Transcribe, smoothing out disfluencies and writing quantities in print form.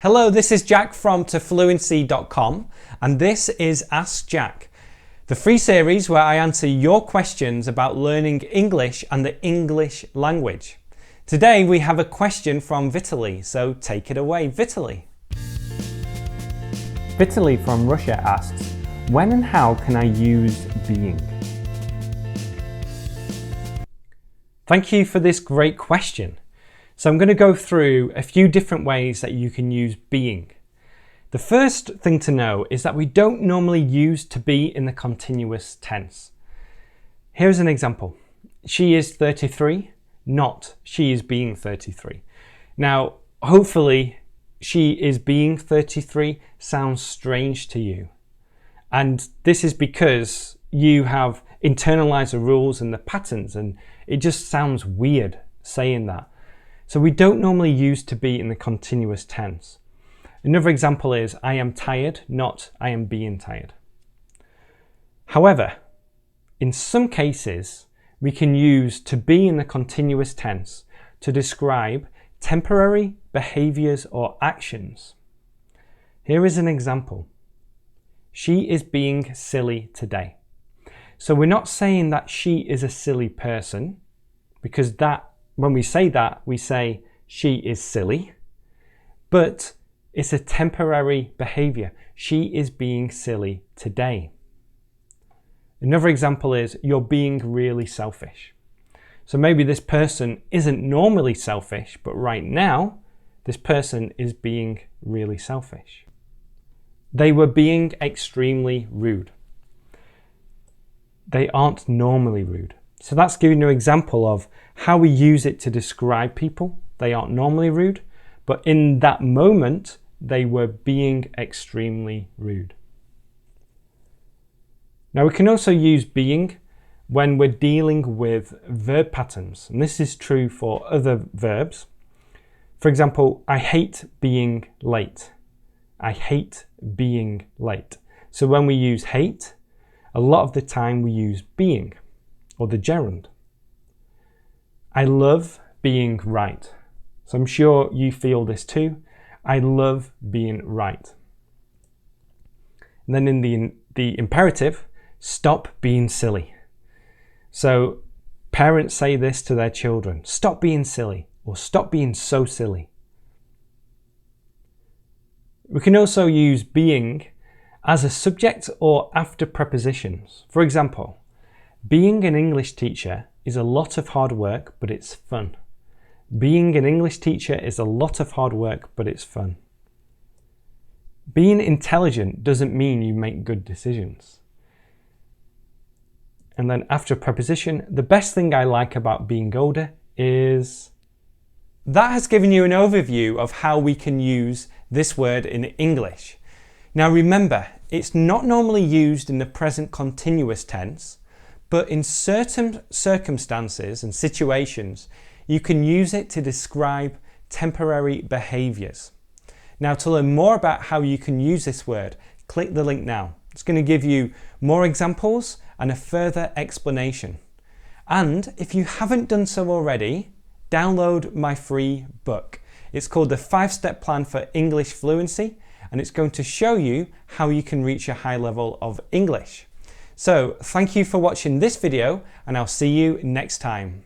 Hello, this is Jack from tofluency.com and this is Ask Jack, the free series where I answer your questions about learning English and the English language. Today we have a question from Vitaly, so take it away, Vitaly. Vitaly from Russia asks, when and how can I use being? Thank you for this great question. So I'm going to go through a few different ways that you can use being. The first thing to know is that we don't normally use to be in the continuous tense. Here's an example. She is 33, not she is being 33. Now, hopefully, she is being 33 sounds strange to you. And this is because you have internalized the rules and the patterns, and it just sounds weird saying that. So we don't normally use to be in the continuous tense. Another example is I am tired, not I am being tired. However, in some cases, we can use to be in the continuous tense to describe temporary behaviors or actions. Here is an example. She is being silly today. So we're not saying that she is a silly person, because when we say that, we say she is silly, but it's a temporary behavior. She is being silly today. Another example is you're being really selfish. So maybe this person isn't normally selfish, but right now, this person is being really selfish. They were being extremely rude. They aren't normally rude. So that's giving you an example of how we use it to describe people. They aren't normally rude, but in that moment, they were being extremely rude. Now we can also use being when we're dealing with verb patterns, and this is true for other verbs. For example, I hate being late. I hate being late. So when we use hate, a lot of the time we use being, or the gerund. I love being right. So I'm sure you feel this too. I love being right. And then in the imperative, stop being silly. So parents say this to their children, stop being silly, or stop being so silly. We can also use being as a subject or after prepositions. For example, being an English teacher is a lot of hard work, but it's fun. Being an English teacher is a lot of hard work, but it's fun. Being intelligent doesn't mean you make good decisions. And then after preposition, the best thing I like about being older is... That has given you an overview of how we can use this word in English. Now remember, it's not normally used in the present continuous tense, but in certain circumstances and situations, you can use it to describe temporary behaviors. Now, to learn more about how you can use this word, click the link now. It's going to give you more examples and a further explanation. And if you haven't done so already, download my free book. It's called the 5-Step Plan for English Fluency, and it's going to show you how you can reach a high level of English. So thank you for watching this video, and I'll see you next time.